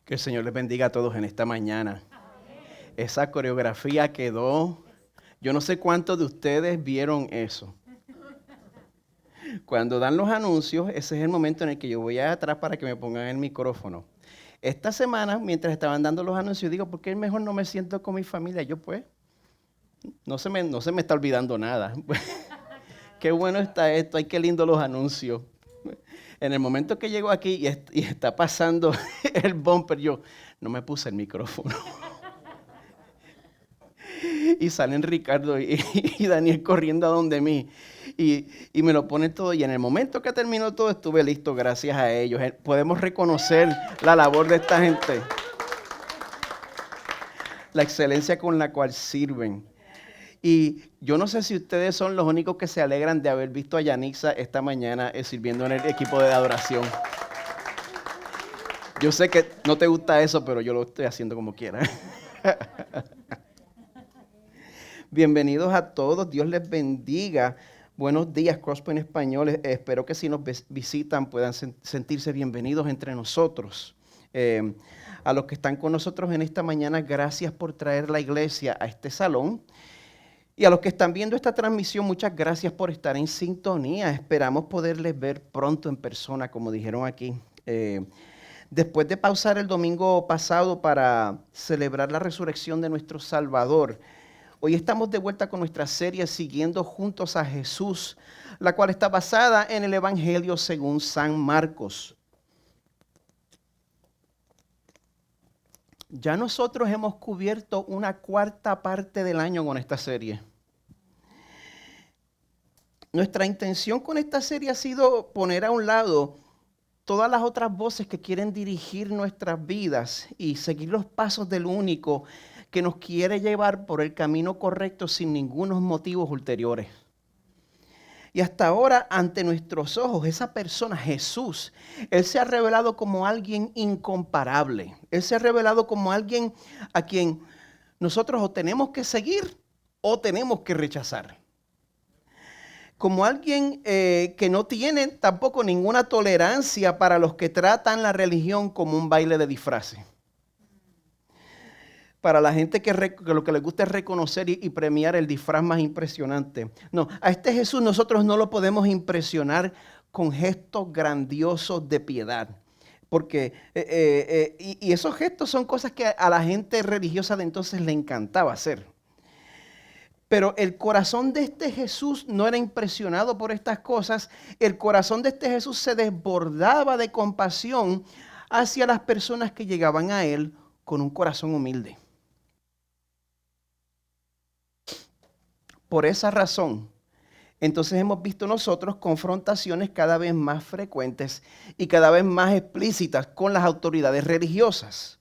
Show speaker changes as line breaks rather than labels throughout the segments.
Que el Señor les bendiga a todos en esta mañana. Esa coreografía quedó. Yo no sé cuántos de ustedes vieron eso. Cuando dan los anuncios, ese es el momento en el que yo voy atrás para que me pongan el micrófono. Esta semana, mientras estaban dando los anuncios, digo, ¿por qué mejor no me siento con mi familia? Yo pues, no se me está olvidando nada. Qué bueno está esto, ay, qué lindo los anuncios. En el momento que llego aquí y está pasando el bumper, yo no me puse el micrófono. Y salen Ricardo y Daniel corriendo a donde mí. Y me lo ponen todo. Y en el momento que terminó todo, estuve listo gracias a ellos. Podemos reconocer la labor de esta gente. La excelencia con la cual sirven. Y yo no sé si ustedes son los únicos que se alegran de haber visto a Yanixa esta mañana sirviendo en el equipo de adoración. Yo sé que no te gusta eso, pero yo lo estoy haciendo como quiera. Bienvenidos a todos, Dios les bendiga. Buenos días, Crosspoint Español. Espero que si nos visitan puedan sentirse bienvenidos entre nosotros. A los que están con nosotros en esta mañana, gracias por traer la iglesia a este salón. Y a los que están viendo esta transmisión, muchas gracias por estar en sintonía. Esperamos poderles ver pronto en persona, como dijeron aquí. Después de pausar el domingo pasado para celebrar la resurrección de nuestro Salvador, hoy estamos de vuelta con nuestra serie Siguiendo Juntos a Jesús, la cual está basada en el Evangelio según San Marcos. Ya nosotros hemos cubierto una cuarta parte del año con esta serie. Nuestra intención con esta serie ha sido poner a un lado todas las otras voces que quieren dirigir nuestras vidas y seguir los pasos del único que nos quiere llevar por el camino correcto sin ningunos motivos ulteriores. Y hasta ahora, ante nuestros ojos, esa persona, Jesús, Él se ha revelado como alguien incomparable. Él se ha revelado como alguien a quien nosotros o tenemos que seguir o tenemos que rechazar. Como alguien que no tiene tampoco ninguna tolerancia para los que tratan la religión como un baile de disfraces. Para la gente que lo que les gusta es reconocer y premiar el disfraz más impresionante. No, a este Jesús nosotros no lo podemos impresionar con gestos grandiosos de piedad. Porque, y esos gestos son cosas que a la gente religiosa de entonces le encantaba hacer. Pero el corazón de este Jesús no era impresionado por estas cosas. El corazón de este Jesús se desbordaba de compasión hacia las personas que llegaban a Él con un corazón humilde. Por esa razón, entonces hemos visto nosotros confrontaciones cada vez más frecuentes y cada vez más explícitas con las autoridades religiosas.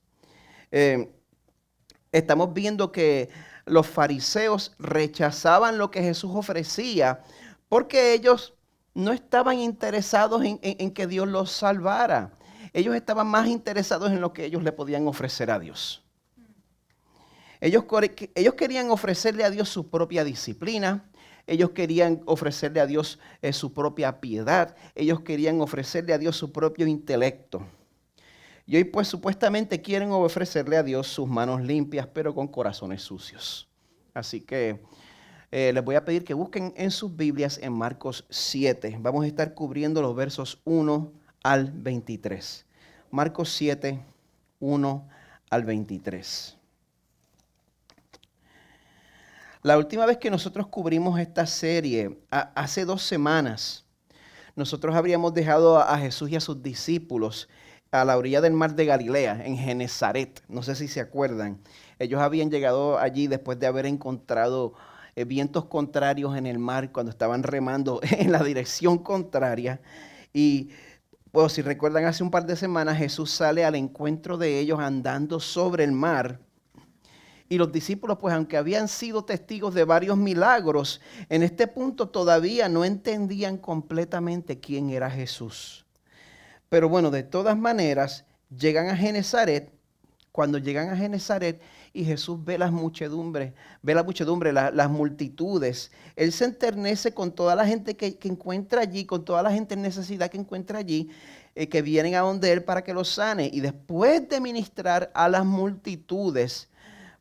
Estamos viendo que los fariseos rechazaban lo que Jesús ofrecía porque ellos no estaban interesados en que Dios los salvara. Ellos estaban más interesados en lo que ellos le podían ofrecer a Dios. Ellos querían ofrecerle a Dios su propia disciplina. Ellos querían ofrecerle a Dios su propia piedad. Ellos querían ofrecerle a Dios su propio intelecto. Y hoy pues supuestamente quieren ofrecerle a Dios sus manos limpias, pero con corazones sucios. Así que les voy a pedir que busquen en sus Biblias en Marcos 7. Vamos a estar cubriendo los versos 1 al 23. Marcos 7, 1 al 23. La última vez que nosotros cubrimos esta serie, hace 2 semanas, nosotros habríamos dejado a Jesús y a sus discípulos a la orilla del mar de Galilea, en Genezaret. No sé si se acuerdan. Ellos habían llegado allí después de haber encontrado vientos contrarios en el mar cuando estaban remando en la dirección contraria. Y pues, si recuerdan, hace un par de semanas Jesús sale al encuentro de ellos andando sobre el mar. Y los discípulos, pues aunque habían sido testigos de varios milagros, en este punto todavía no entendían completamente quién era Jesús. Pero bueno, de todas maneras, llegan a Genezaret. Cuando llegan a Genezaret y Jesús ve las muchedumbres, las multitudes. Él se enternece con toda la gente que encuentra allí, con toda la gente en necesidad que encuentra allí, que vienen a donde Él para que los sane. Y después de ministrar a las multitudes,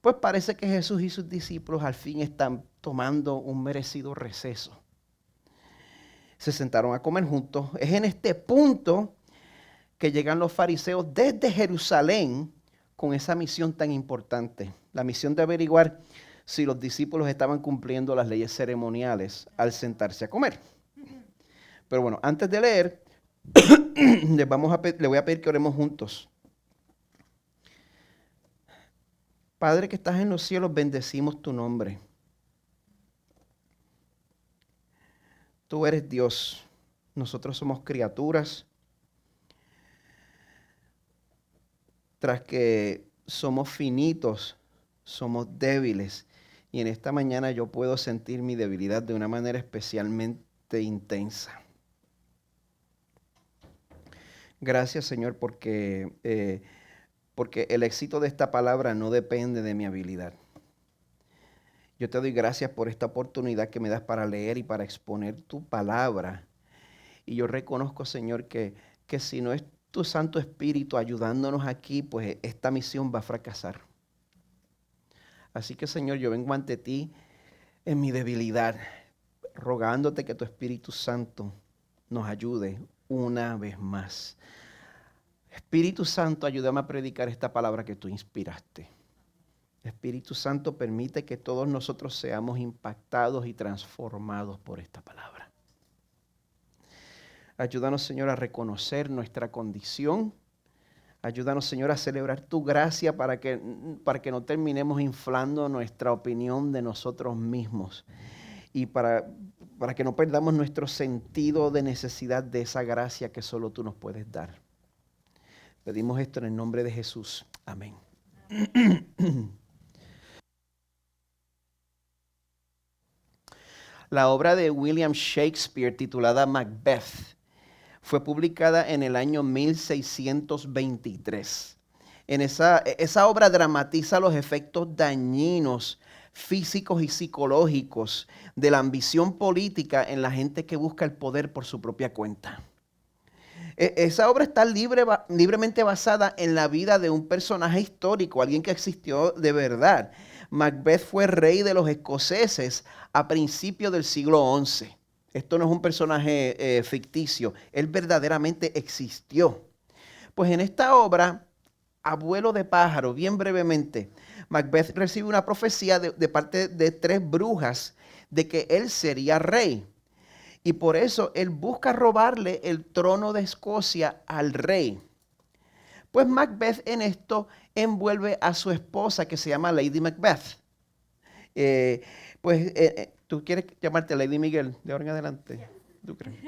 pues parece que Jesús y sus discípulos al fin están tomando un merecido receso. Se sentaron a comer juntos. Es en este punto que llegan los fariseos desde Jerusalén con esa misión tan importante. La misión de averiguar si los discípulos estaban cumpliendo las leyes ceremoniales al sentarse a comer. Pero bueno, antes de leer, le voy a pedir que oremos juntos. Padre que estás en los cielos, bendecimos tu nombre. Tú eres Dios, nosotros somos criaturas. Tras que somos finitos, somos débiles. Y en esta mañana yo puedo sentir mi debilidad de una manera especialmente intensa. Gracias, Señor, porque el éxito de esta palabra no depende de mi habilidad. Yo te doy gracias por esta oportunidad que me das para leer y para exponer tu palabra. Y yo reconozco, Señor, que si no es tu Santo Espíritu ayudándonos aquí, pues esta misión va a fracasar. Así que, Señor, yo vengo ante ti en mi debilidad, rogándote que tu Espíritu Santo nos ayude una vez más. Espíritu Santo, ayúdame a predicar esta palabra que tú inspiraste. Espíritu Santo, permite que todos nosotros seamos impactados y transformados por esta palabra. Ayúdanos, Señor, a reconocer nuestra condición. Ayúdanos, Señor, a celebrar tu gracia para que no terminemos inflando nuestra opinión de nosotros mismos. Y para que no perdamos nuestro sentido de necesidad de esa gracia que solo tú nos puedes dar. Pedimos esto en el nombre de Jesús. Amén. La obra de William Shakespeare titulada Macbeth fue publicada en el año 1623. En esa obra dramatiza los efectos dañinos físicos y psicológicos de la ambición política en la gente que busca el poder por su propia cuenta. Esa obra está libremente basada en la vida de un personaje histórico, alguien que existió de verdad. Macbeth fue rey de los escoceses a principios del siglo XI. Esto no es un personaje ficticio, él verdaderamente existió. Pues en esta obra, Abuelo de pájaro, bien brevemente, Macbeth recibe una profecía de parte de 3 brujas de que él sería rey. Y por eso él busca robarle el trono de Escocia al rey. Pues Macbeth en esto envuelve a su esposa que se llama Lady Macbeth. ¿Tú quieres llamarte Lady Miguel de ahora en adelante? ¿Tú crees?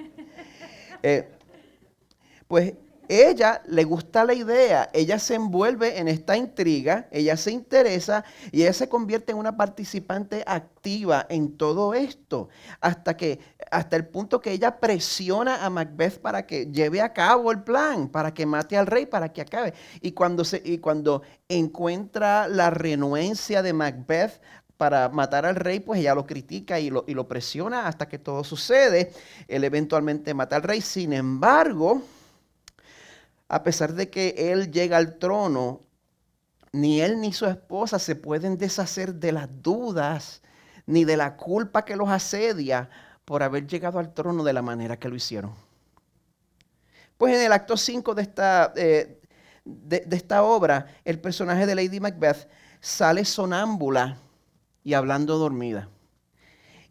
Pues ella le gusta la idea, ella se envuelve en esta intriga, ella se interesa y ella se convierte en una participante activa en todo esto, hasta el punto que ella presiona a Macbeth para que lleve a cabo el plan, para que mate al rey, para que acabe. Y cuando encuentra la renuencia de Macbeth para matar al rey, pues ella lo critica y lo presiona hasta que todo sucede. Él eventualmente mata al rey, sin embargo, a pesar de que él llega al trono, ni él ni su esposa se pueden deshacer de las dudas ni de la culpa que los asedia por haber llegado al trono de la manera que lo hicieron. Pues en el acto 5 de esta obra, el personaje de Lady Macbeth sale sonámbula y hablando dormida.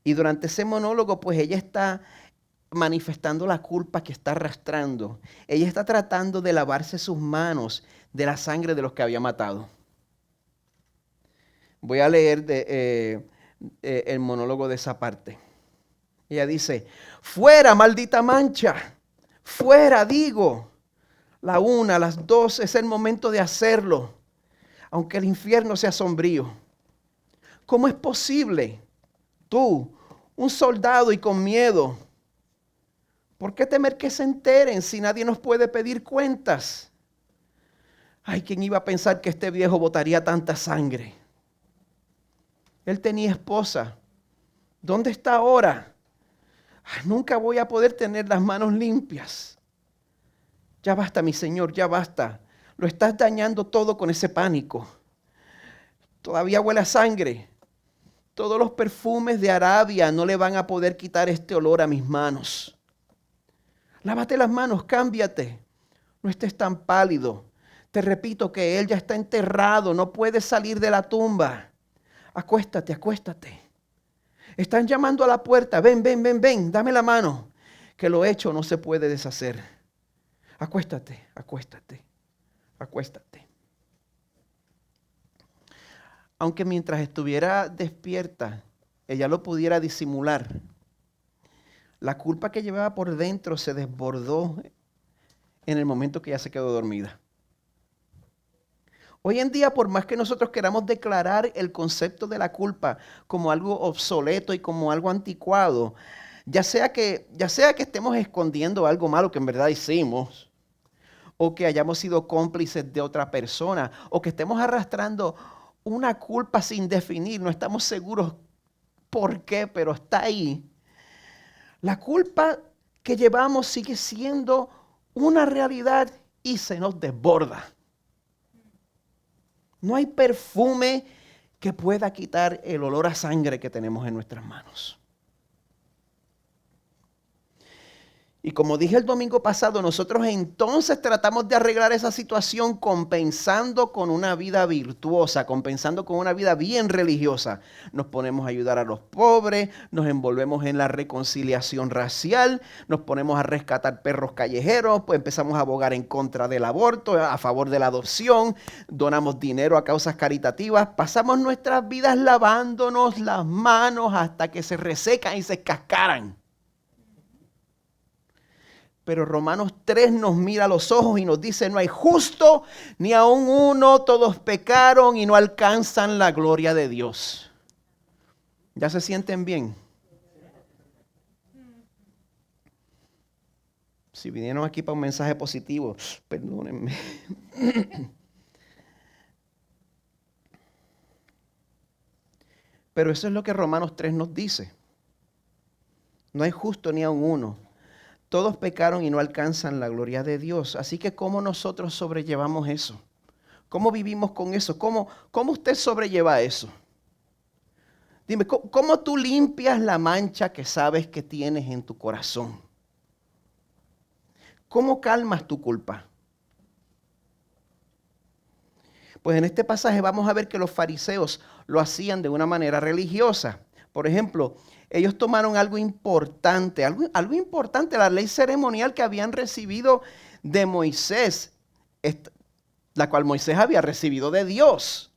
Y durante ese monólogo, pues ella está manifestando la culpa que está arrastrando. Ella está tratando de lavarse sus manos de la sangre de los que había matado. Voy a leer el monólogo de esa parte. Ella dice: fuera, maldita mancha, fuera, digo. La 1, las 2 es el momento de hacerlo, aunque el infierno sea sombrío. ¿Cómo es posible? Tú, un soldado y con miedo, ¿por qué temer que se enteren si nadie nos puede pedir cuentas? Ay, ¿quién iba a pensar que este viejo botaría tanta sangre? Él tenía esposa. ¿Dónde está ahora? Nunca voy a poder tener las manos limpias. Ya basta, mi Señor, ya basta. Lo estás dañando todo con ese pánico. Todavía huele a sangre. Todos los perfumes de Arabia no le van a poder quitar este olor a mis manos. Lávate las manos, cámbiate. No estés tan pálido. Te repito que él ya está enterrado, no puede salir de la tumba. Acuéstate, acuéstate. Están llamando a la puerta. Ven, ven, ven, ven, dame la mano. Que lo hecho no se puede deshacer. Acuéstate, acuéstate, acuéstate. Aunque mientras estuviera despierta, ella lo pudiera disimular, la culpa que llevaba por dentro se desbordó en el momento que ella se quedó dormida. Hoy en día, por más que nosotros queramos declarar el concepto de la culpa como algo obsoleto y como algo anticuado, ya sea que estemos escondiendo algo malo que en verdad hicimos, o que hayamos sido cómplices de otra persona, o que estemos arrastrando una culpa sin definir, no estamos seguros por qué, pero está ahí. La culpa que llevamos sigue siendo una realidad y se nos desborda. No hay perfume que pueda quitar el olor a sangre que tenemos en nuestras manos. Y como dije el domingo pasado, nosotros entonces tratamos de arreglar esa situación compensando con una vida virtuosa, compensando con una vida bien religiosa. Nos ponemos a ayudar a los pobres, nos envolvemos en la reconciliación racial, nos ponemos a rescatar perros callejeros, pues empezamos a abogar en contra del aborto, a favor de la adopción, donamos dinero a causas caritativas, pasamos nuestras vidas lavándonos las manos hasta que se resecan y se cascaran. Pero Romanos 3 nos mira a los ojos y nos dice, no hay justo ni aun uno, todos pecaron y no alcanzan la gloria de Dios. ¿Ya se sienten bien? Si vinieron aquí para un mensaje positivo, perdónenme. Pero eso es lo que Romanos 3 nos dice. No hay justo ni aun uno. Todos pecaron y no alcanzan la gloria de Dios. Así que ¿cómo nosotros sobrellevamos eso? ¿Cómo vivimos con eso? ¿Cómo usted sobrelleva eso? Dime, ¿cómo tú limpias la mancha que sabes que tienes en tu corazón? ¿Cómo calmas tu culpa? Pues en este pasaje vamos a ver que los fariseos lo hacían de una manera religiosa. Por ejemplo, ellos tomaron algo importante, la ley ceremonial que habían recibido de Moisés, la cual Moisés había recibido de Dios.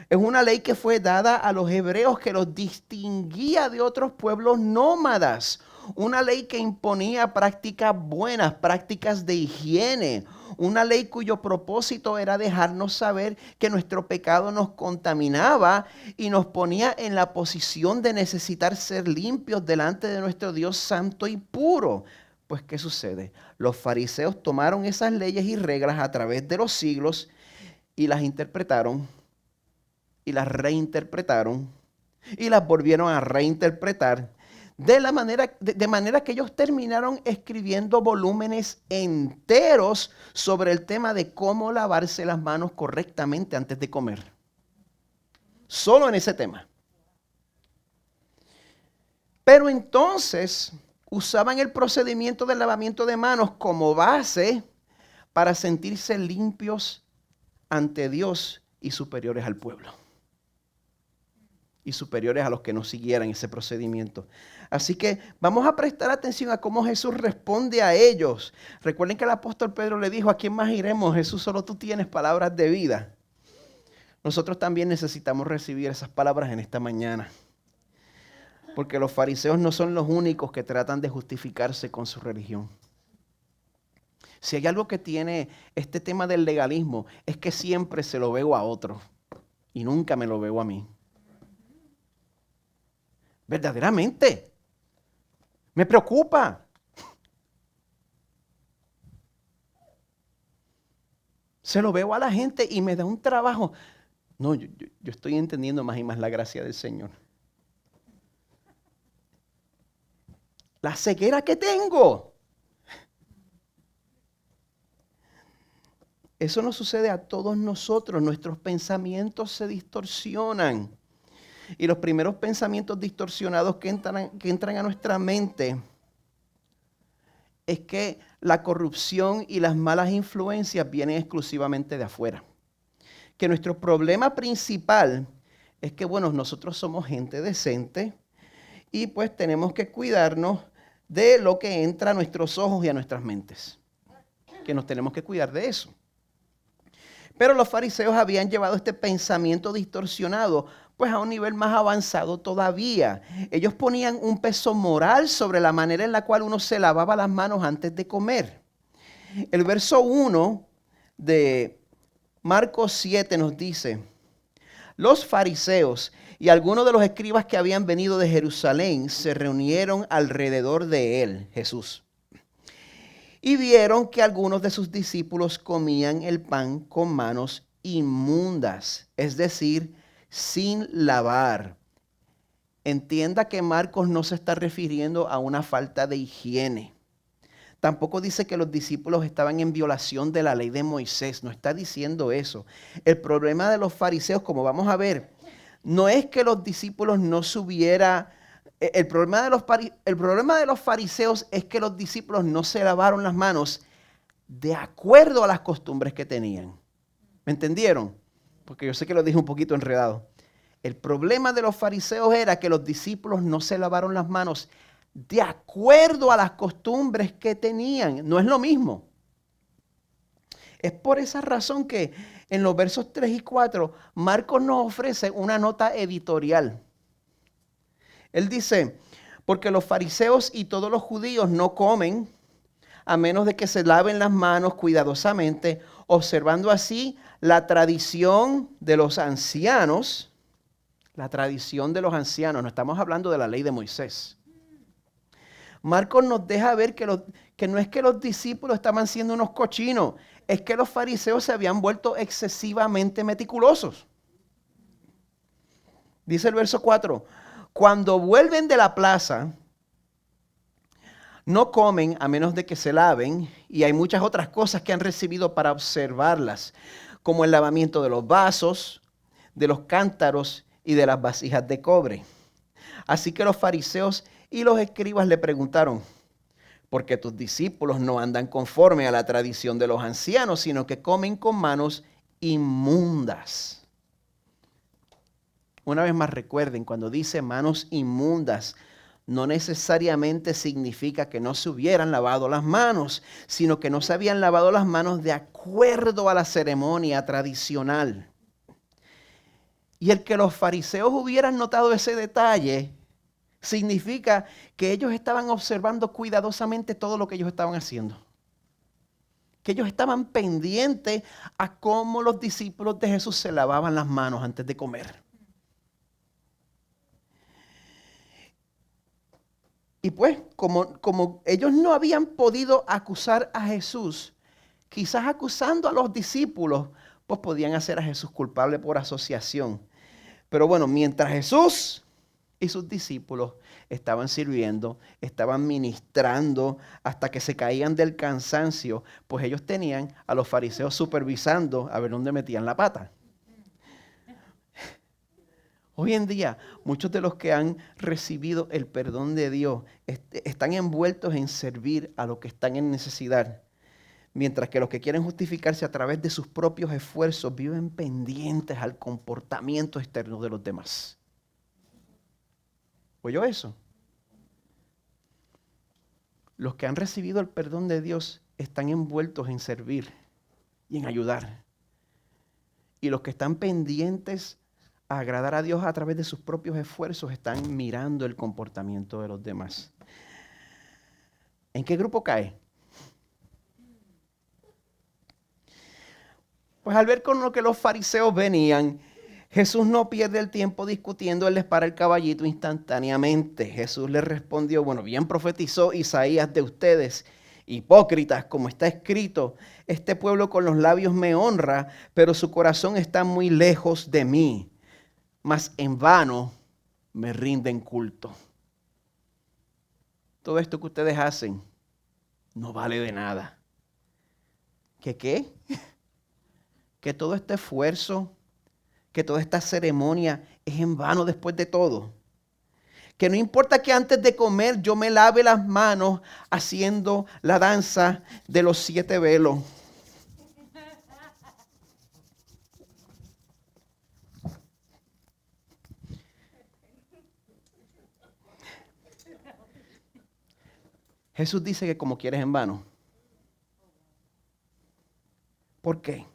Es una ley que fue dada a los hebreos que los distinguía de otros pueblos nómadas. Una ley que imponía prácticas buenas, prácticas de higiene. Una ley cuyo propósito era dejarnos saber que nuestro pecado nos contaminaba y nos ponía en la posición de necesitar ser limpios delante de nuestro Dios santo y puro. Pues, ¿qué sucede? Los fariseos tomaron esas leyes y reglas a través de los siglos y las interpretaron y las reinterpretaron y las volvieron a reinterpretar de manera que ellos terminaron escribiendo volúmenes enteros sobre el tema de cómo lavarse las manos correctamente antes de comer. Solo en ese tema. Pero entonces usaban el procedimiento del lavamiento de manos como base para sentirse limpios ante Dios y superiores al pueblo. Y superiores a los que no siguieran ese procedimiento. Así que vamos a prestar atención a cómo Jesús responde a ellos. Recuerden que el apóstol Pedro le dijo, ¿a quién más iremos? Jesús, solo tú tienes palabras de vida. Nosotros también necesitamos recibir esas palabras en esta mañana. Porque los fariseos no son los únicos que tratan de justificarse con su religión. Si hay algo que tiene este tema del legalismo, es que siempre se lo veo a otro y nunca me lo veo a mí. Verdaderamente. Me preocupa. Se lo veo a la gente y me da un trabajo. No, yo estoy entendiendo más y más la gracia del Señor. La ceguera que tengo. Eso nos sucede a todos nosotros. Nuestros pensamientos se distorsionan. Y los primeros pensamientos distorsionados que entran a nuestra mente es que la corrupción y las malas influencias vienen exclusivamente de afuera. Que nuestro problema principal es que, bueno, nosotros somos gente decente y pues tenemos que cuidarnos de lo que entra a nuestros ojos y a nuestras mentes. Que nos tenemos que cuidar de eso. Pero los fariseos habían llevado este pensamiento distorsionado pues a un nivel más avanzado todavía. Ellos ponían un peso moral sobre la manera en la cual uno se lavaba las manos antes de comer. El verso 1 de Marcos 7 nos dice: los fariseos y algunos de los escribas que habían venido de Jerusalén se reunieron alrededor de él, Jesús, y vieron que algunos de sus discípulos comían el pan con manos inmundas, es decir, sin lavar. Entienda que Marcos no se está refiriendo a una falta de higiene. Tampoco dice que los discípulos estaban en violación de la ley de Moisés, no está diciendo eso. El problema de los fariseos, como vamos a ver, no es que los discípulos no subiera. El problema de los fariseos es que los discípulos no se lavaron las manos de acuerdo a las costumbres que tenían. ¿Me entendieron? Porque yo sé que lo dije un poquito enredado. El problema de los fariseos era que los discípulos no se lavaron las manos de acuerdo a las costumbres que tenían. No es lo mismo. Es por esa razón que en los versos 3 y 4, Marcos nos ofrece una nota editorial. Él dice: porque los fariseos y todos los judíos no comen a menos de que se laven las manos cuidadosamente, observando así la tradición de los ancianos. La tradición de los ancianos, no estamos hablando de la ley de Moisés. Marcos nos deja ver que no es que los discípulos estaban siendo unos cochinos, es que los fariseos se habían vuelto excesivamente meticulosos. Dice el verso 4, cuando vuelven de la plaza, no comen a menos de que se laven, y hay muchas otras cosas que han recibido para observarlas, como el lavamiento de los vasos, de los cántaros y de las vasijas de cobre. Así que los fariseos y los escribas le preguntaron: ¿por qué tus discípulos no andan conforme a la tradición de los ancianos, sino que comen con manos inmundas? Una vez más, recuerden, cuando dice manos inmundas, no necesariamente significa que no se hubieran lavado las manos, sino que no se habían lavado las manos de acuerdo a la ceremonia tradicional. Y el que los fariseos hubieran notado ese detalle significa que ellos estaban observando cuidadosamente todo lo que ellos estaban haciendo. Que ellos estaban pendientes a cómo los discípulos de Jesús se lavaban las manos antes de comer. Y pues, como ellos no habían podido acusar a Jesús, quizás acusando a los discípulos, pues podían hacer a Jesús culpable por asociación. Pero bueno, mientras Jesús y sus discípulos estaban sirviendo, estaban ministrando hasta que se caían del cansancio, pues ellos tenían a los fariseos supervisando a ver dónde metían la pata. Hoy en día, muchos de los que han recibido el perdón de Dios están envueltos en servir a los que están en necesidad, mientras que los que quieren justificarse a través de sus propios esfuerzos viven pendientes al comportamiento externo de los demás. ¿Oyó eso? Los que han recibido el perdón de Dios están envueltos en servir y en ayudar. Y los que están pendientes a agradar a Dios a través de sus propios esfuerzos están mirando el comportamiento de los demás. ¿En qué grupo cae? Pues al ver con lo que los fariseos venían, Jesús no pierde el tiempo discutiendo, él les para el caballito instantáneamente. Jesús les respondió: bueno, bien profetizó Isaías de ustedes Hipócritas, como está escrito, este pueblo con los labios me honra, pero su corazón está muy lejos de mí, mas en vano me rinden culto. Todo esto que ustedes hacen no vale de nada. ¿Que qué? Que todo este esfuerzo, que toda esta ceremonia es en vano después de todo. Que no importa que antes de comer yo me lave las manos haciendo la danza de los 7 velos. Jesús dice que como quieres en vano. ¿Por qué?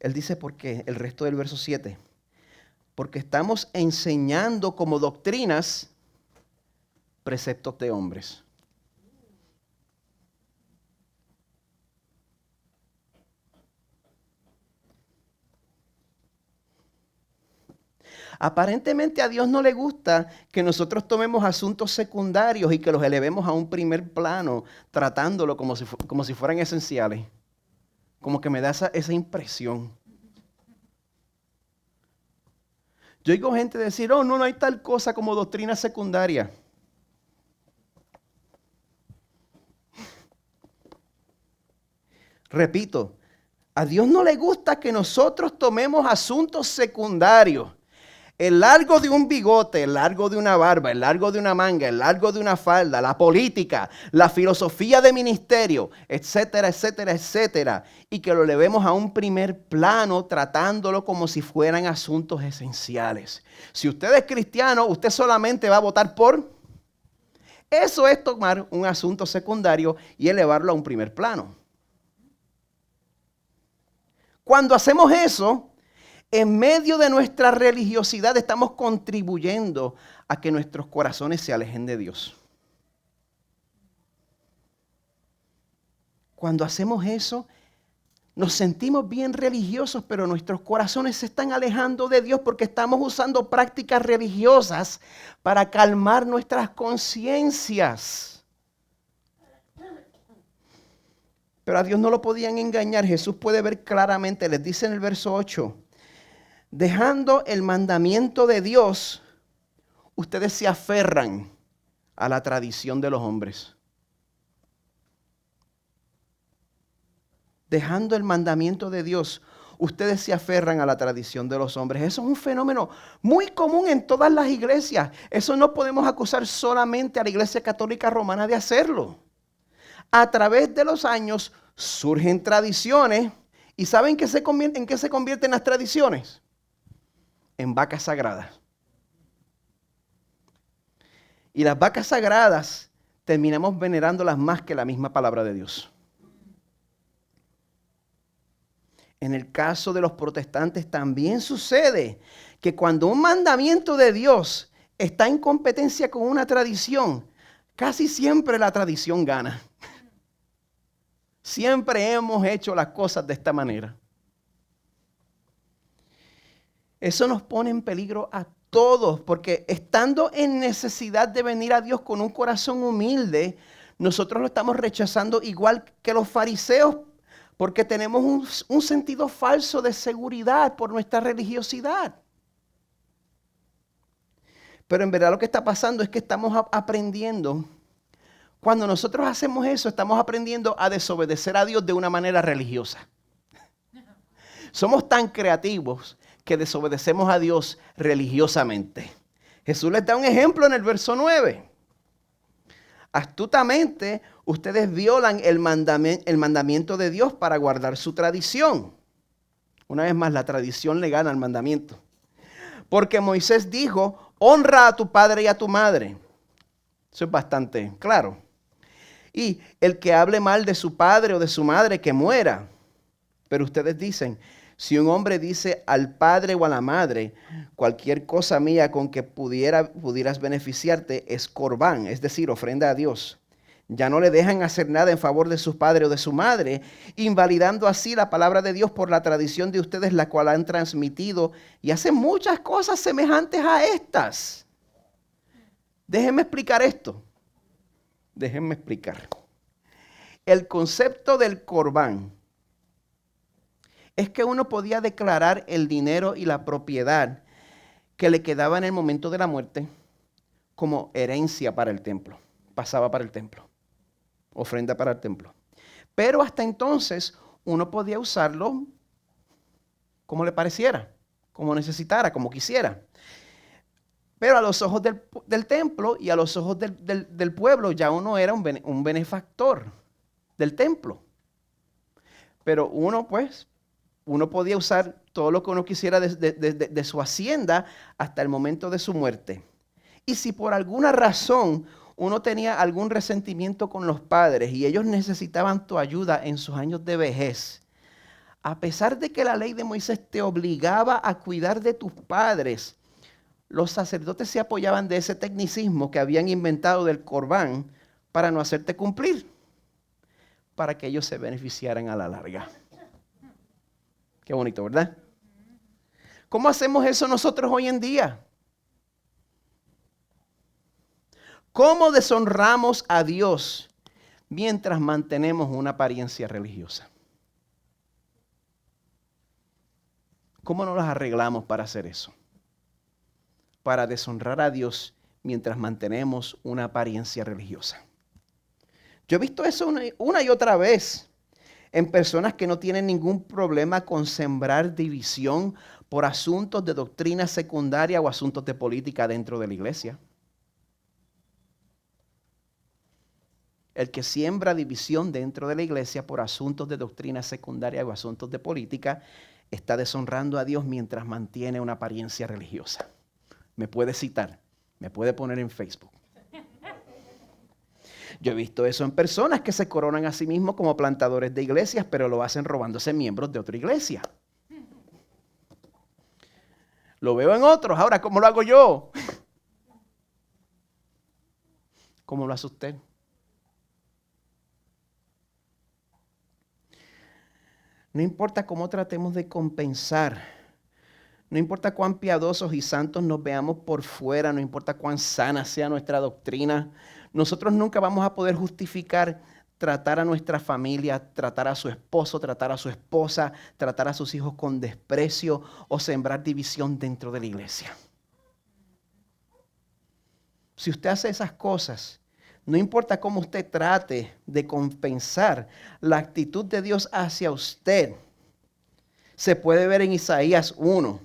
Él dice por qué, el resto del verso 7. Porque estamos enseñando como doctrinas preceptos de hombres. Aparentemente a Dios no le gusta que nosotros tomemos asuntos secundarios y que los elevemos a un primer plano, tratándolo como si fueran esenciales. Como que me da esa impresión. Yo oigo gente decir, oh, no hay tal cosa como doctrina secundaria. Repito, a Dios no le gusta que nosotros tomemos asuntos secundarios. El largo de un bigote, el largo de una barba, el largo de una manga, el largo de una falda, la política, la filosofía de ministerio, etcétera, etcétera, etcétera. Y que lo elevemos a un primer plano tratándolo como si fueran asuntos esenciales. Si usted es cristiano, usted solamente va a votar por... Eso es tomar un asunto secundario y elevarlo a un primer plano. Cuando hacemos eso, en medio de nuestra religiosidad estamos contribuyendo a que nuestros corazones se alejen de Dios. Cuando hacemos eso, nos sentimos bien religiosos, pero nuestros corazones se están alejando de Dios porque estamos usando prácticas religiosas para calmar nuestras conciencias. Pero a Dios no lo podían engañar. Jesús puede ver claramente, les dice en el verso 8, dejando el mandamiento de Dios, ustedes se aferran a la tradición de los hombres. Dejando el mandamiento de Dios, ustedes se aferran a la tradición de los hombres. Eso es un fenómeno muy común en todas las iglesias. Eso no podemos acusar solamente a la Iglesia Católica Romana de hacerlo. A través de los años surgen tradiciones. ¿Y saben en qué se convierten las tradiciones? En vacas sagradas. Y las vacas sagradas terminamos venerándolas más que la misma palabra de Dios. En el caso de los protestantes también sucede que cuando un mandamiento de Dios está en competencia con una tradición, casi siempre la tradición gana. Siempre hemos hecho las cosas de esta manera. Eso nos pone en peligro a todos, porque estando en necesidad de venir a Dios con un corazón humilde, nosotros lo estamos rechazando igual que los fariseos, porque tenemos un sentido falso de seguridad por nuestra religiosidad. Pero en verdad lo que está pasando es que estamos aprendiendo. Cuando nosotros hacemos eso, estamos aprendiendo a desobedecer a Dios de una manera religiosa. Somos tan creativos que desobedecemos a Dios religiosamente. Jesús les da un ejemplo en el verso 9. Astutamente, ustedes violan el mandamiento de Dios para guardar su tradición. Una vez más, la tradición le gana al mandamiento. Porque Moisés dijo, honra a tu padre y a tu madre. Eso es bastante claro. Y el que hable mal de su padre o de su madre, que muera. Pero ustedes dicen, si un hombre dice al padre o a la madre, cualquier cosa mía con que pudieras beneficiarte es corbán, es decir, ofrenda a Dios. Ya no le dejan hacer nada en favor de su padre o de su madre, invalidando así la palabra de Dios por la tradición de ustedes, la cual han transmitido, y hacen muchas cosas semejantes a estas. Déjenme explicar esto. Déjenme explicar. El concepto del corbán es que uno podía declarar el dinero y la propiedad que le quedaba en el momento de la muerte como herencia para el templo. Pasaba para el templo, ofrenda para el templo. Pero hasta entonces uno podía usarlo como le pareciera, como necesitara, como quisiera. Pero a los ojos del templo y a los ojos del pueblo ya uno era un benefactor del templo. Pero uno podía usar todo lo que uno quisiera de su hacienda hasta el momento de su muerte. Y si por alguna razón uno tenía algún resentimiento con los padres y ellos necesitaban tu ayuda en sus años de vejez, a pesar de que la ley de Moisés te obligaba a cuidar de tus padres, los sacerdotes se apoyaban de ese tecnicismo que habían inventado del corbán para no hacerte cumplir, para que ellos se beneficiaran a la larga. Qué bonito, ¿verdad? ¿Cómo hacemos eso nosotros hoy en día? ¿Cómo deshonramos a Dios mientras mantenemos una apariencia religiosa? ¿Cómo nos las arreglamos para hacer eso? Para deshonrar a Dios mientras mantenemos una apariencia religiosa. Yo he visto eso una y otra vez en personas que no tienen ningún problema con sembrar división por asuntos de doctrina secundaria o asuntos de política dentro de la iglesia. El que siembra división dentro de la iglesia por asuntos de doctrina secundaria o asuntos de política está deshonrando a Dios mientras mantiene una apariencia religiosa. Me puede citar, me puede poner en Facebook. Yo he visto eso en personas que se coronan a sí mismos como plantadores de iglesias, pero lo hacen robándose miembros de otra iglesia. Lo veo en otros. Ahora, ¿cómo lo hago yo? ¿Cómo lo hace usted? No importa cómo tratemos de compensar, no importa cuán piadosos y santos nos veamos por fuera, no importa cuán sana sea nuestra doctrina, nosotros nunca vamos a poder justificar tratar a nuestra familia, tratar a su esposo, tratar a su esposa, tratar a sus hijos con desprecio o sembrar división dentro de la iglesia. Si usted hace esas cosas, no importa cómo usted trate de compensar la actitud de Dios hacia usted, se puede ver en Isaías 1.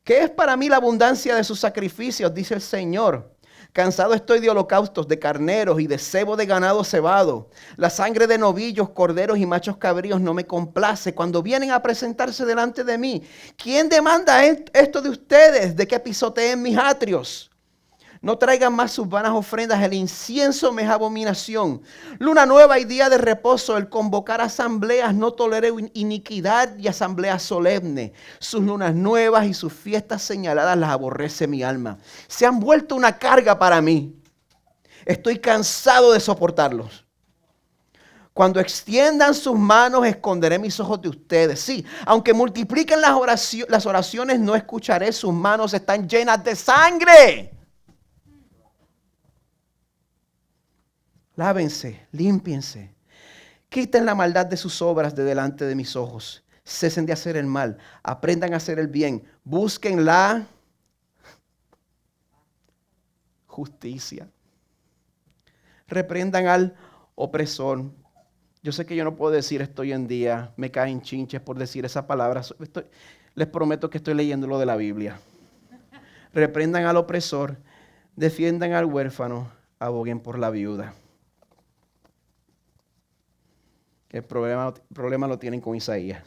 ¿Qué es para mí la abundancia de sus sacrificios? Dice el Señor. Cansado estoy de holocaustos, de carneros y de cebo de ganado cebado. La sangre de novillos, corderos y machos cabríos no me complace cuando vienen a presentarse delante de mí. ¿Quién demanda esto de ustedes, de que pisoteen mis atrios? No traigan más sus vanas ofrendas, el incienso me es abominación. Luna nueva y día de reposo, el convocar asambleas, no tolere iniquidad y asamblea solemne. Sus lunas nuevas y sus fiestas señaladas las aborrece mi alma. Se han vuelto una carga para mí. Estoy cansado de soportarlos. Cuando extiendan sus manos, esconderé mis ojos de ustedes. Sí, aunque multipliquen las oraciones, no escucharé. Sus manos están llenas de sangre. Lávense, límpiense, quiten la maldad de sus obras de delante de mis ojos. Cesen de hacer el mal, aprendan a hacer el bien, busquen la justicia. Reprendan al opresor. Yo sé que yo no puedo decir esto hoy en día, me caen chinches por decir esa palabra. Les prometo que estoy leyendo lo de la Biblia. Reprendan al opresor, defiendan al huérfano, aboguen por la viuda. El problema lo tienen con Isaías.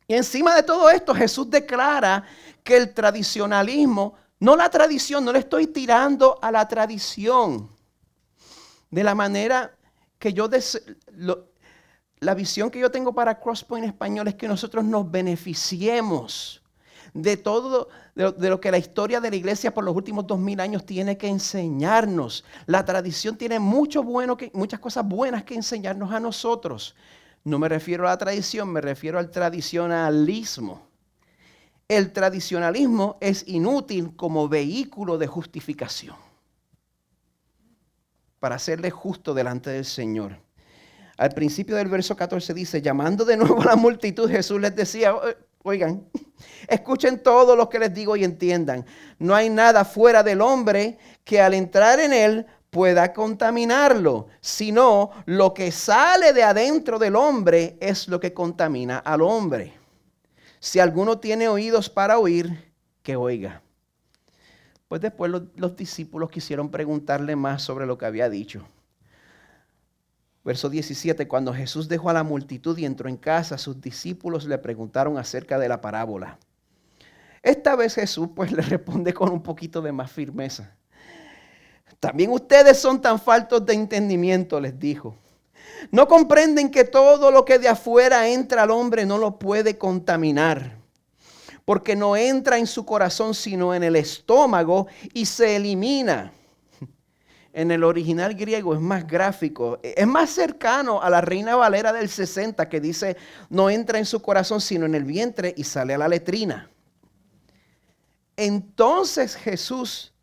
Y encima de todo esto, Jesús declara que el tradicionalismo, no la tradición, no le estoy tirando a la tradición. De la manera que la visión que yo tengo para Crosspoint Español es que nosotros nos beneficiemos de todo, de lo que la historia de la iglesia por los últimos 2000 años tiene que enseñarnos. La tradición tiene muchas cosas buenas que enseñarnos a nosotros. No me refiero a la tradición, me refiero al tradicionalismo. El tradicionalismo es inútil como vehículo de justificación. para hacerle justo delante del Señor. Al principio del verso 14 dice, llamando de nuevo a la multitud, Jesús les decía, oigan, escuchen todo lo que les digo y entiendan. No hay nada fuera del hombre que al entrar en él pueda contaminarlo, sino lo que sale de adentro del hombre es lo que contamina al hombre. Si alguno tiene oídos para oír, que oiga. Pues después los discípulos quisieron preguntarle más sobre lo que había dicho. Verso 17, cuando Jesús dejó a la multitud y entró en casa, sus discípulos le preguntaron acerca de la parábola. Esta vez Jesús pues le responde con un poquito de más firmeza. También ustedes son tan faltos de entendimiento, les dijo. No comprenden que todo lo que de afuera entra al hombre no lo puede contaminar, porque no entra en su corazón sino en el estómago y se elimina. En el original griego es más gráfico, es más cercano a la Reina Valera del 60 que dice no entra en su corazón sino en el vientre y sale a la letrina. Entonces Jesús,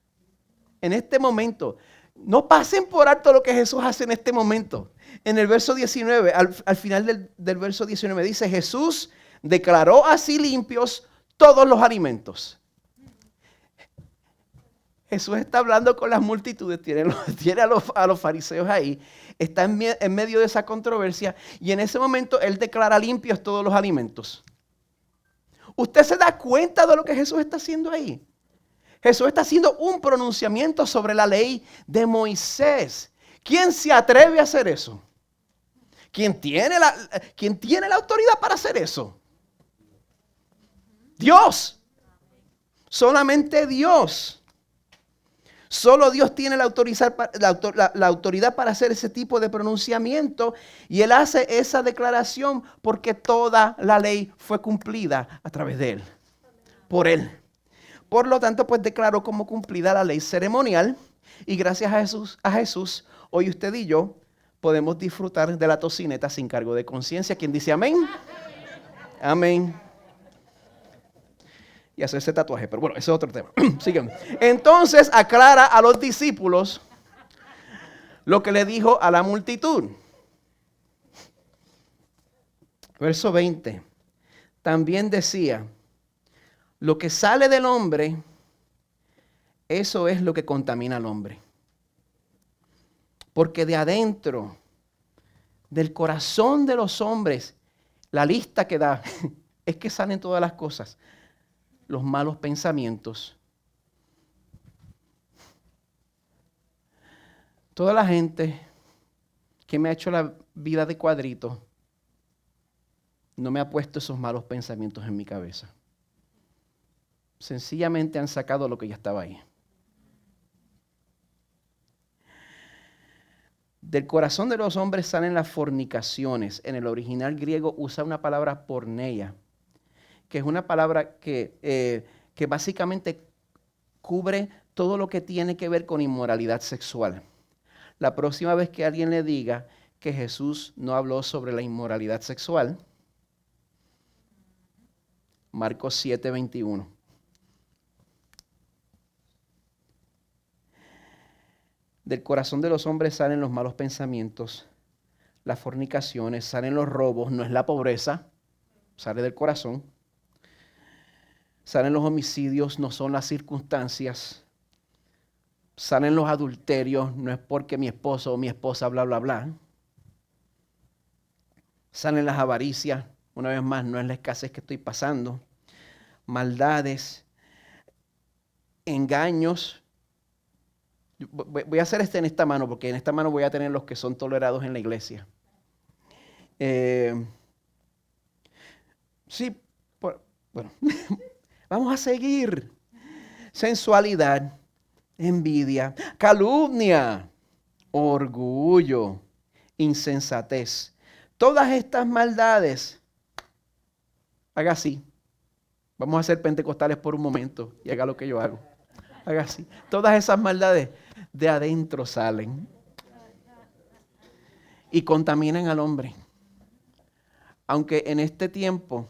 en este momento, no pasen por alto lo que Jesús hace en este momento. En el verso 19, al final del verso 19 dice Jesús declaró así limpios todos los alimentos. Jesús está hablando con las multitudes, tiene a los fariseos ahí, está en medio de esa controversia y en ese momento Él declara limpios todos los alimentos. ¿Usted se da cuenta de lo que Jesús está haciendo ahí? Jesús está haciendo un pronunciamiento sobre la ley de Moisés. ¿Quién se atreve a hacer eso? ¿Quién tiene la autoridad para hacer eso? Dios. Solamente Dios. Solo Dios tiene la autoridad para hacer ese tipo de pronunciamiento y Él hace esa declaración porque toda la ley fue cumplida a través de Él, por Él. Por lo tanto, pues declaró como cumplida la ley ceremonial y gracias a Jesús, hoy usted y yo podemos disfrutar de la tocineta sin cargo de conciencia. ¿Quién dice amén? Amén. Y hacerse tatuaje, pero bueno, ese es otro tema. Sigan. Entonces aclara a los discípulos lo que le dijo a la multitud. Verso 20. También decía, lo que sale del hombre, eso es lo que contamina al hombre. Porque de adentro, del corazón de los hombres, la lista que da es que salen todas las cosas. Los malos pensamientos. Toda la gente que me ha hecho la vida de cuadrito no me ha puesto esos malos pensamientos en mi cabeza. Sencillamente han sacado lo que ya estaba ahí. Del corazón de los hombres salen las fornicaciones. En el original griego usa una palabra porneia, que es una palabra que básicamente cubre todo lo que tiene que ver con inmoralidad sexual. La próxima vez que alguien le diga que Jesús no habló sobre la inmoralidad sexual, Marcos 7:21. Del corazón de los hombres salen los malos pensamientos, las fornicaciones, salen los robos, no es la pobreza, sale del corazón. Salen los homicidios, no son las circunstancias. Salen los adulterios, no es porque mi esposo o mi esposa bla, bla, bla. Salen las avaricias, una vez más, no es la escasez que estoy pasando. Maldades, engaños. Voy a hacer en esta mano, porque en esta mano voy a tener los que son tolerados en la iglesia. Sí, bueno. Vamos a seguir. Sensualidad, envidia, calumnia, orgullo, insensatez. Todas estas maldades, haga así. Vamos a ser pentecostales por un momento y haga lo que yo hago. Haga así. Todas esas maldades de adentro salen y contaminan al hombre. Aunque en este tiempo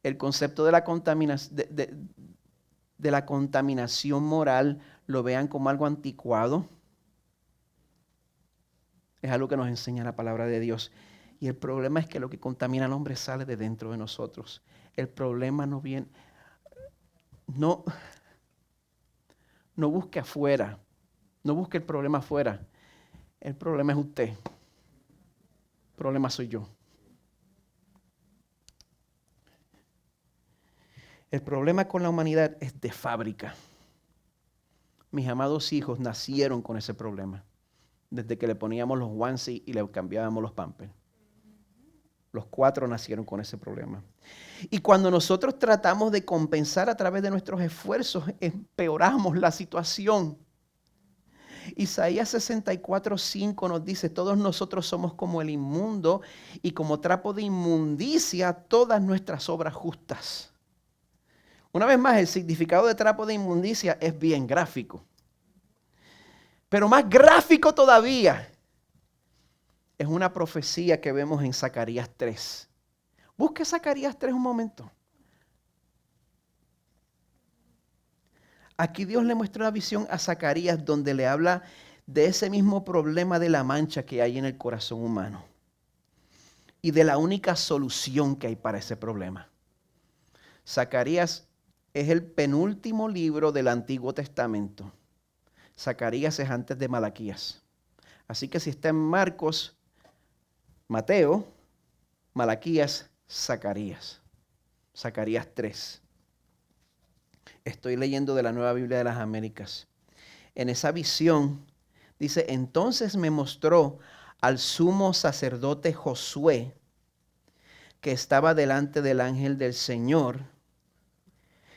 el concepto de la contaminación moral lo vean como algo anticuado, Es algo que nos enseña la palabra de Dios. Y el problema es que lo que contamina al hombre sale de dentro de nosotros. El problema no viene, no busque afuera, no busque el problema afuera. El problema es usted. El problema soy yo. El problema con la humanidad es de fábrica. Mis amados hijos nacieron con ese problema. Desde que le poníamos los onesie y le cambiábamos los pampers. Los 4 nacieron con ese problema. Y cuando nosotros tratamos de compensar a través de nuestros esfuerzos, empeoramos la situación. Isaías 64:5 nos dice, todos nosotros somos como el inmundo y como trapo de inmundicia todas nuestras obras justas. Una vez más, el significado de trapo de inmundicia es bien gráfico. Pero más gráfico todavía es una profecía que vemos en Zacarías 3. Busque Zacarías 3 un momento. Aquí Dios le muestra una visión a Zacarías donde le habla de ese mismo problema de la mancha que hay en el corazón humano y de la única solución que hay para ese problema. Zacarías es el penúltimo libro del Antiguo Testamento. Zacarías es antes de Malaquías. Así que si está en Marcos, Mateo, Malaquías, Zacarías. Zacarías 3. Estoy leyendo de la Nueva Biblia de las Américas. En esa visión dice, entonces me mostró al sumo sacerdote Josué, que estaba delante del ángel del Señor,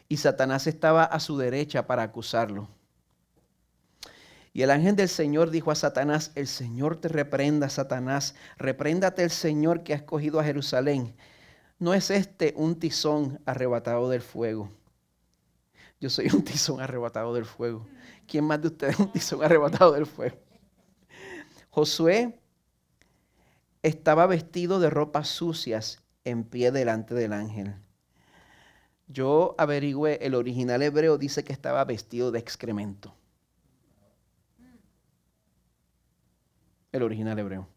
y Satanás estaba a su derecha para acusarlo. Y el ángel del Señor dijo a Satanás, el Señor te reprenda, Satanás, repréndate el Señor que ha escogido a Jerusalén. ¿No es este un tizón arrebatado del fuego? Yo soy un tizón arrebatado del fuego. ¿Quién más de ustedes es un tizón arrebatado del fuego? Josué estaba vestido de ropas sucias en pie delante del ángel. Yo averigüé, el original hebreo dice que estaba vestido de excremento. El original hebreo.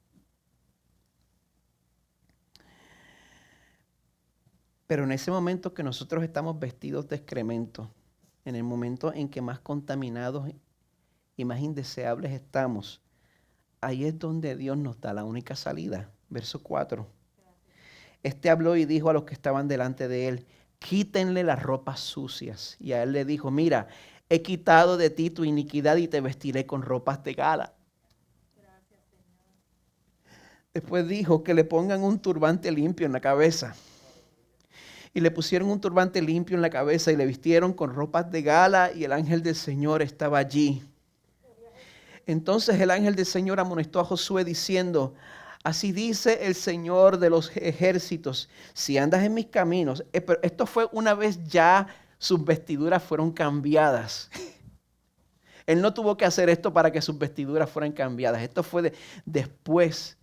Pero en ese momento que nosotros estamos vestidos de excremento, en el momento en que más contaminados y más indeseables estamos, ahí es donde Dios nos da la única salida. Verso 4. Este habló y dijo a los que estaban delante de él, quítenle las ropas sucias. Y a él le dijo, mira, he quitado de ti tu iniquidad y te vestiré con ropas de gala. Después dijo que le pongan un turbante limpio en la cabeza. Y le pusieron un turbante limpio en la cabeza y le vistieron con ropas de gala y el ángel del Señor estaba allí. Entonces el ángel del Señor amonestó a Josué diciendo, así dice el Señor de los ejércitos, si andas en mis caminos. Pero esto fue una vez ya sus vestiduras fueron cambiadas. Él no tuvo que hacer esto para que sus vestiduras fueran cambiadas. Esto fue después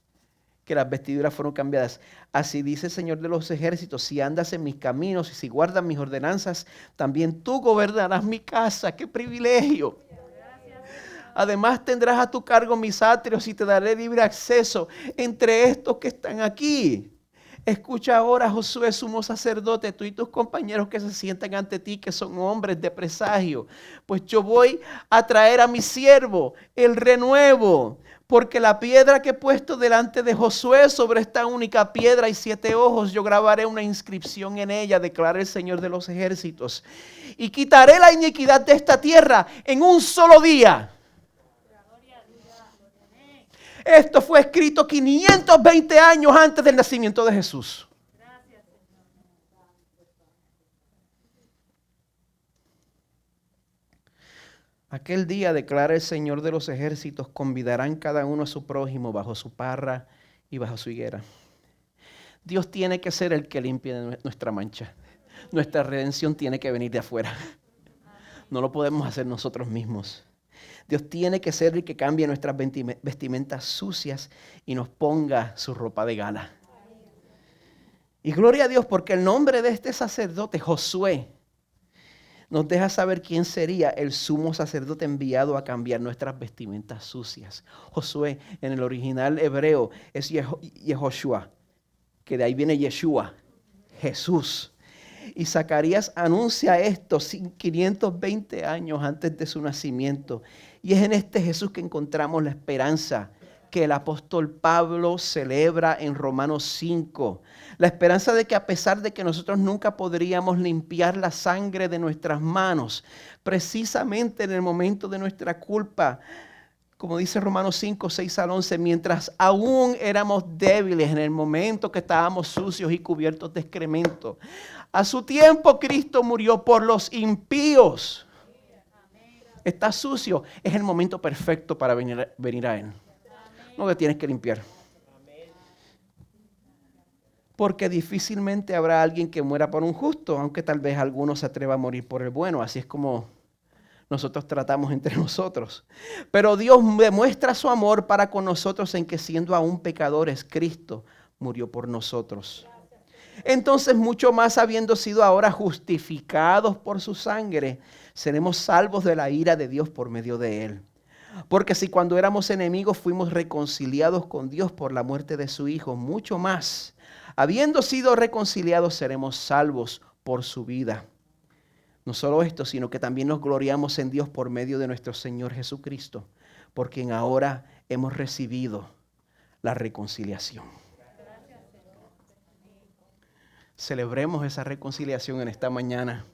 que las vestiduras fueron cambiadas. Así dice el Señor de los ejércitos, si andas en mis caminos y si guardas mis ordenanzas, también tú gobernarás mi casa. ¡Qué privilegio! Además tendrás a tu cargo mis atrios y te daré libre acceso entre estos que están aquí. Escucha ahora, Josué, sumo sacerdote, tú y tus compañeros que se sientan ante ti, que son hombres de presagio. Pues yo voy a traer a mi siervo el renuevo, porque la piedra que he puesto delante de Josué, sobre esta única piedra y 7 ojos, yo grabaré una inscripción en ella, declara el Señor de los ejércitos. Y quitaré la iniquidad de esta tierra en un solo día. Esto fue escrito 520 años antes del nacimiento de Jesús. Aquel día, declara el Señor de los ejércitos, convidarán cada uno a su prójimo bajo su parra y bajo su higuera. Dios tiene que ser el que limpie nuestra mancha. Nuestra redención tiene que venir de afuera. No lo podemos hacer nosotros mismos. Dios tiene que ser el que cambie nuestras vestimentas sucias y nos ponga su ropa de gala. Y gloria a Dios porque el nombre de este sacerdote, Josué, nos deja saber quién sería el sumo sacerdote enviado a cambiar nuestras vestimentas sucias. Josué, en el original hebreo, es Yehoshua, que de ahí viene Yeshua, Jesús. Y Zacarías anuncia esto 520 años antes de su nacimiento. Y es en este Jesús que encontramos la esperanza que el apóstol Pablo celebra en Romanos 5. La esperanza de que a pesar de que nosotros nunca podríamos limpiar la sangre de nuestras manos, precisamente en el momento de nuestra culpa, como dice Romanos 5, 6 al 11, mientras aún éramos débiles en el momento que estábamos sucios y cubiertos de excremento, a su tiempo Cristo murió por los impíos. Está sucio, es el momento perfecto para venir a Él. No te tienes que limpiar. Porque difícilmente habrá alguien que muera por un justo, aunque tal vez alguno se atreva a morir por el bueno. Así es como nosotros tratamos entre nosotros. Pero Dios demuestra su amor para con nosotros en que siendo aún pecadores, Cristo murió por nosotros. Entonces, mucho más habiendo sido ahora justificados por su sangre, seremos salvos de la ira de Dios por medio de Él. Porque si cuando éramos enemigos fuimos reconciliados con Dios por la muerte de su Hijo, mucho más, habiendo sido reconciliados, seremos salvos por su vida. No solo esto, sino que también nos gloriamos en Dios por medio de nuestro Señor Jesucristo, por quien ahora hemos recibido la reconciliación. Celebremos esa reconciliación en esta mañana.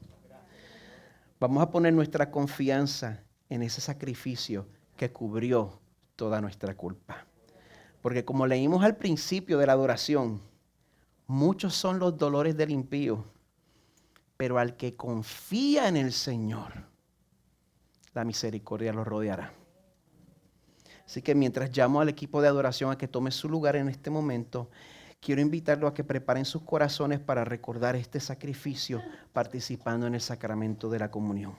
Vamos a poner nuestra confianza en ese sacrificio que cubrió toda nuestra culpa. Porque como leímos al principio de la adoración, muchos son los dolores del impío, pero al que confía en el Señor, la misericordia lo rodeará. Así que mientras llamo al equipo de adoración a que tome su lugar en este momento, quiero invitarlo a que preparen sus corazones para recordar este sacrificio participando en el sacramento de la comunión.